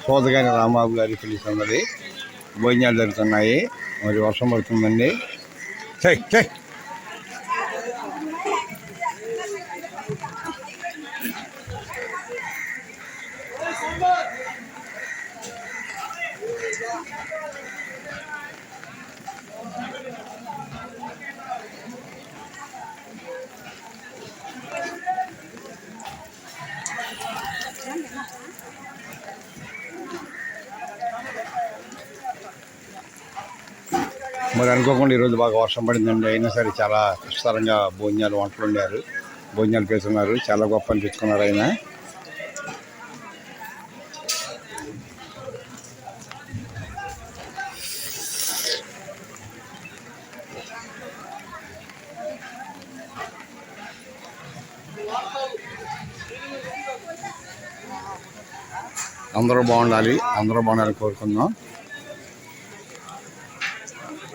సోదగాని రాంబాబు గారి పెళ్లి సందడి భోజనాలు జరుగుతున్నాయి. మరి వర్షం పడుతుందండి. చెయ్ చెయ్ మరి అనుకోకుండా ఈరోజు బాగా వర్షం పడిందండి. అయినా సరే చాలా కష్టతరంగా భోజనాలు వంటలు వండారు, భోజనాలు పేస్తున్నారు. చాలా గొప్ప అనిపించుకున్నారు ఆయన. అందరూ బాగుండాలి, అందరూ బాగుండాలని కోరుకుందాం.